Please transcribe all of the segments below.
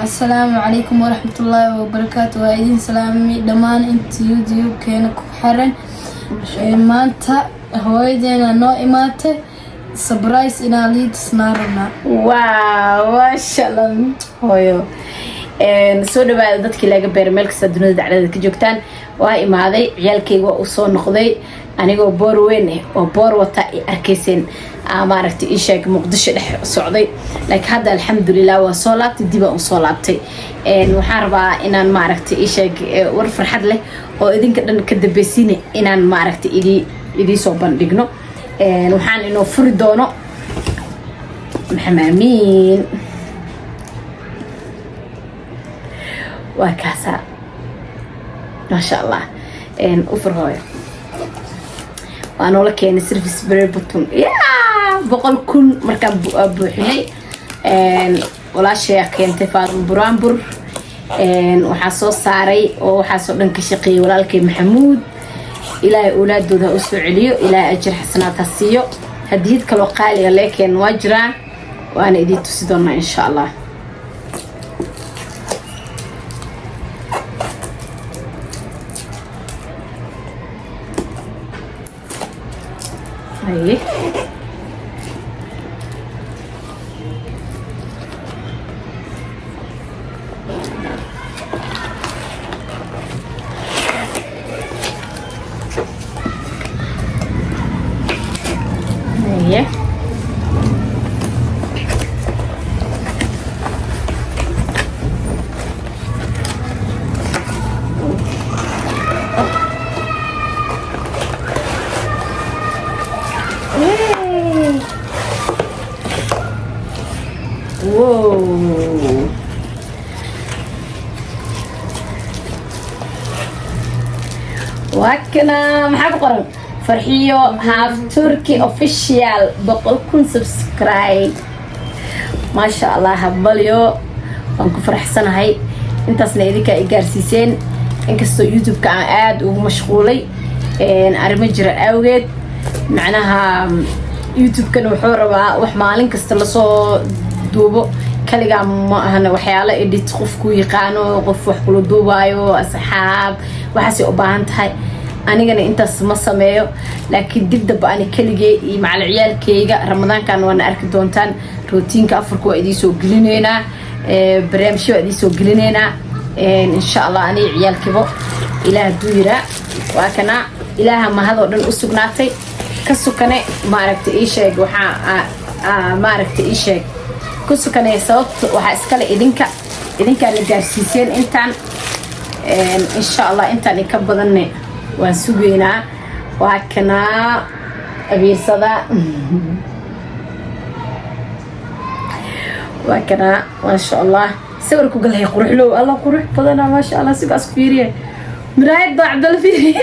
السلام عليكم ورحمة الله وبركاته. وإذن سلامي دمان انت يوديو كينا كحرن مانتا هويدينا نو إماتي سبرايس إنا ليد سنارنا. واو ما شاء الله هويو soo dhawaada dadkii laga beer meel kasta dunida dacalada ka joogtaan waa imaaday ciyaalkayga u soo noqday anigoo boor weyn oo boor wata ay arkayseen maaragtay ii sheeg muqdisho dhex socday laakiin hadda alxamdulillah waa soo laabtay dib aan soo laabtay waxaan rabaa inaan maaragtay ii sheeg war farxad leh oo idinka dhan ka dambaysiin inaan maaragtay idii soo bandhigno waxaan inoo furi doono maxamaamin وكاسا ما شاء الله أفرهاي وأنا لك يعني سيرفيس بري بطن يا بقول كل مركب بوحي ولا شيء كنت فاضل برامبر وحصو صاري وحصو لنك شقي ولا لك محمود إلى أولاد ذا أسرعليو إلى أجر حسنات السيو هديت كل قالي لكن وجرا وأنا إديت تسدون إن شاء الله هاي هاي وهكنا محاك قرن فرحيو هاف تركي اوفيشيال بقول كن سبسكرايب ما شاء الله هبليو وانكو فرحسنا هاي انت سنيديكا ايقارسيسين انكستو يوتيوب كان عاد ومشغولي ارمجر اوغيد معناها يوتيوب كان وحوربا وحمالين كستلسو دوبو كليغا ما ahna waxyaalo edit qofku yaqaano qof wax kula duubayo asxaab waxaasi u baahan tahay anigana intaas ma sameeyo laakiin dibdaba ani kaligay iyo macal ciyaalkayga ramadaankan waan arki doontaan routiinka afarku waa idii soo gelineena barnaamijyo waa idii soo gelineena insha Allah ani ciyaalkibo ilaaha duira waa kana ilaaha ma hado dhan u sugnaatay ka sukane maaragtay ii sheeg waxa maaragtay ii sheeg كسكني صوت وحاسكال إذنك اللي جالسين إنتان إن شاء الله إنتان يكبضني وانسوقينا وهكنا أبي صدا وهكنا وإن شاء الله سوركو قال هي قروح له الله قروح بضنا ما شاء الله سوق أسفيريه مرايد ضاع عبد الفيري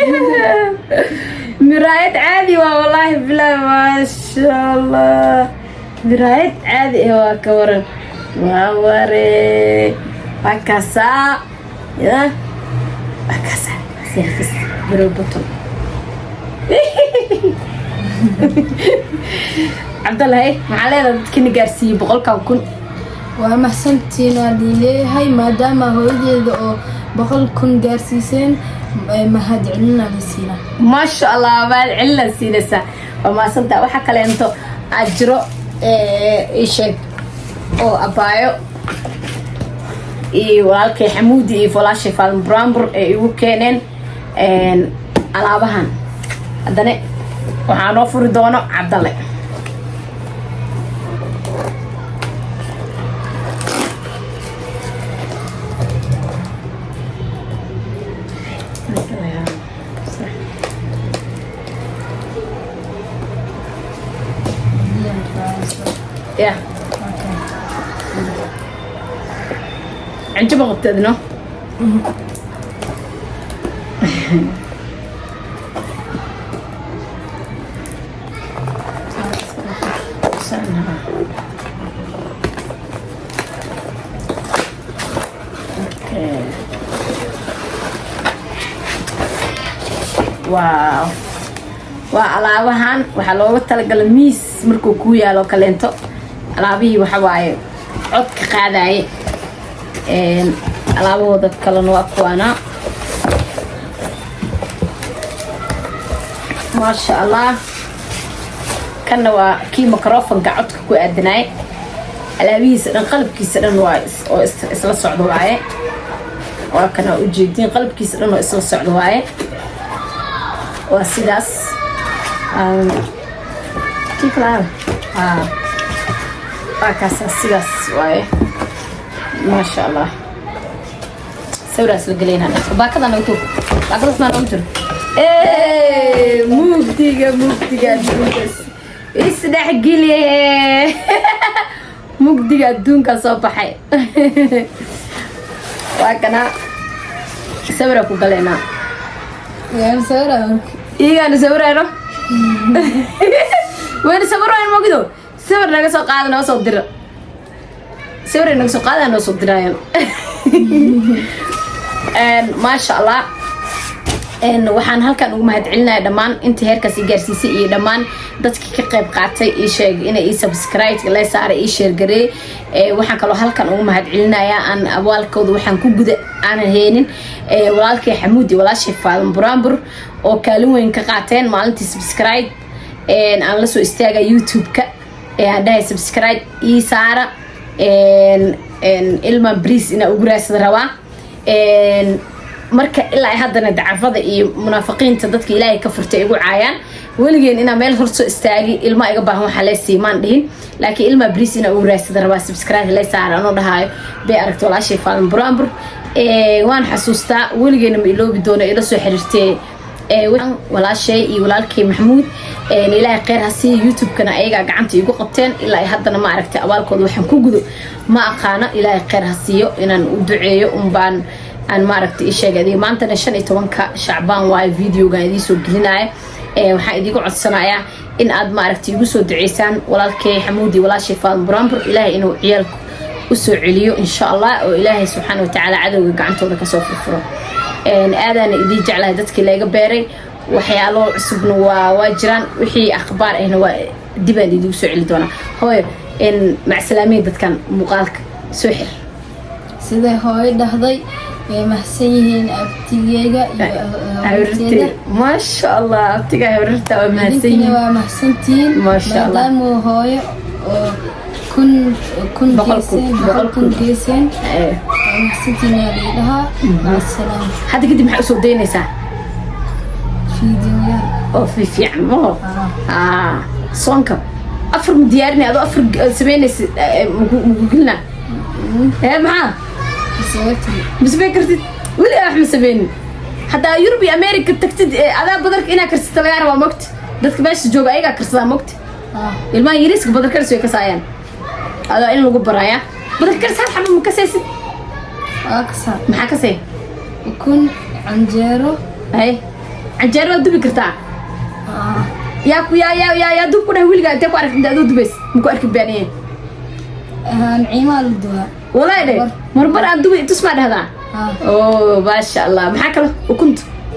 مرايد عادي والله بلا ما شاء الله مرايد عادي هو كورن ووري وكاسا يا وكاسا سيرفس بروبوتو عبد الله هاي معلينا كني جارسي بقولك كن ومحسنتينا لي هاي مادام هويدي بقول كن جارسيسين ما هاد علنا لسينا ما شاء الله ما علنا سينسا وما سنت وحكى لأنتو أجرو إيشك أو أبايو إيه والكي حمودي إيه فلاشي فالمبرامبر إيه وكينين على بهان هذا وحنا فردونه عبد الله يا عجبك غبتدنا واو وعلى waxaa looga talagalay miis markuu ku yaalo kaleento alaabihii waxa waaye cod ka qaadaye alaabahooda kalena waa kuwaana maasha allah. kanna waa kii microfonka codka ku aadanaay alaabihiisa dhan qalabkiisa dhan waa oo isla socdo waaye. waa kana ujeedin qalabkiisa dhan oo isla socdo waaye. waa sidaas waa kaasa sidaas waaye maasha allah. sawiraas la galeynaa baakada nagu tuur baakadaas maa nagu jiro mugdiga isdhexgeliye mugdiga adduunka soo baxay. waa kana sawira ku galeynaa iyaana sawirayno wayna sawirayno mogido sawir naga soo qaada noo soo dira sawir naga soo qaada noo soo diraayan maasha allah. waxaan halkan ugu mahadcelinayaa dhammaan inta heerkaas i gaarsiisay iyo dhammaan dadkii ka qayb qaatay ii sheeg inay ii subscribe la saaray ii share gareey. waxaan kaloo halkan ugu mahadcelinayaa aan abaalkooda waxaan ku guda aanan heenin walaalkay xamuud iyo walaashay Faadan Buraanbur oo kaalin weyn ka qaateen maalintii subscribe aan la soo istaaga YouTube-ka aan dhahay subscribe ii saara ilma bris ina ugu raasada rabaa. marka ilaa haddana dacafada iyo munaafiqiinta dadka ilaahay ka furtay igu caayaan waligeen ina meel hor soo istaagi ilma iga baahan waxa la siimaan dhihin laakiin ilma bris ina ugu raasada rabaa subscribe la saara anoo dhahayo bay aragto walaashay Faadan Buraanbur. waan xasuustaa waligeena ma iloobi doono ila soo xiriirtay walaashay iyo walaalkay Maxamuud ilaahay khayr ha siiyo. YouTube-kana ayaga gacanta igu qabteen ilaa haddana ma aragtay abaalkooda waxaan ku gudo ma aqaano. ilaahay khayr ha siiyo inaan u duceeyo baan aan ma aragtay sheegay maanta 15 Shacbaan waa videoga idin soo gelinaya. waxaan idigu codsanayaa in aad ma aragtay igu soo duceysaan walaalkay Xamuudi walaashay Faadan Buraanbur ilaahay inuu ciyaalku u soo celiyo insha Allah oo ilaahay subhanahu wa ta'ala cadawga gacantooda ka soo furfuro. aadana idin jeclahay dadkii laga beeray waxyaalo cusubna waa jiraan wixii akhbaar ahna waa dibaan idigu soo celi doona. hooyo macsalaameed dadkan muuqaalka soo xir sida hooyo dhahday mahsan yihiin abtigeyga iyo awrtay maasha allah abtiga awrta waa mahsan yihiin waa mahsantiin maasha allah maadaama hooyo oo kun geeseen mahsantiin yaa leedaha asalaam. hadda kadib maxaa usoo daynaysaa fiidiyoyaal oo fiican mo soonka afar diyaarinay adoo afar sameynaysa mugulna maxaa مسبي كرتي ولا أحمد سبين حتى يوروبي أمريكا تكتد هذا بدرك إنا كرست لغير ومقت دتك باش جوجا إيجا كرست مقت الما يريسك بدرك كرسي كسايان هذا إنه جبرايا بدرك كرست حمل مكسس أكثر محكسي يكون عنجيرو أي عنجيرو دوبي كرتا يا دوب كنا هويل قاعد تقول عارف ده دوب بس مكو أركب بيانين نعيمة الدواء والله ده مربر عدوي تسمع هذا اوه ما شاء الله maxaa kale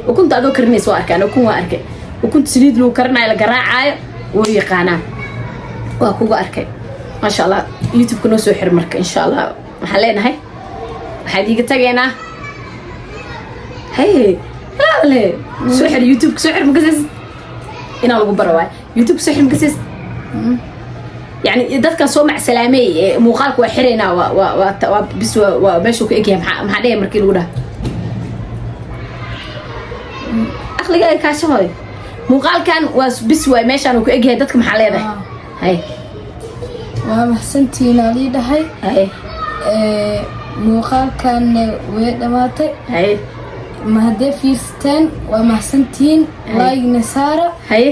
وكنت ادو كرنيس واركان وكنت سليد لو كرناي la garaacayo way yaqaanaan waa kugu arkay ما شاء الله YouTube kuna soo xir marka insha Allah waxa leenahay waxa diga tageena hey la soo xir YouTube soo xir magacis ina lagu barawaay YouTube soo xir magacis يعني dadka soo macsalaamay muuqaalku waa xireyna waa bis waa meeshu ka egyahay maxaa dheer markii lagu dhaha aqliga ay ka shahoy muuqaalkan waa bis waa meeshan uu ka egyahay dadka maxaa leedahay hay waa mahsantiin ali dhahay hay muuqaalkan way dhamaatay hay ma hadee fiirsteen waa mahsantiin like na saara hay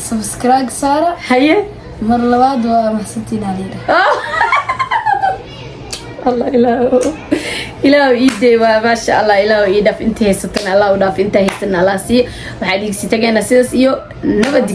subscribe saara hay مر لواد ومحسنتين علينا الله إله إيدي ما شاء الله إله إيدف انتهي ستنا الله وداف انتهي ستنا الله سي وحديك ستجينا سيس إيو نبدي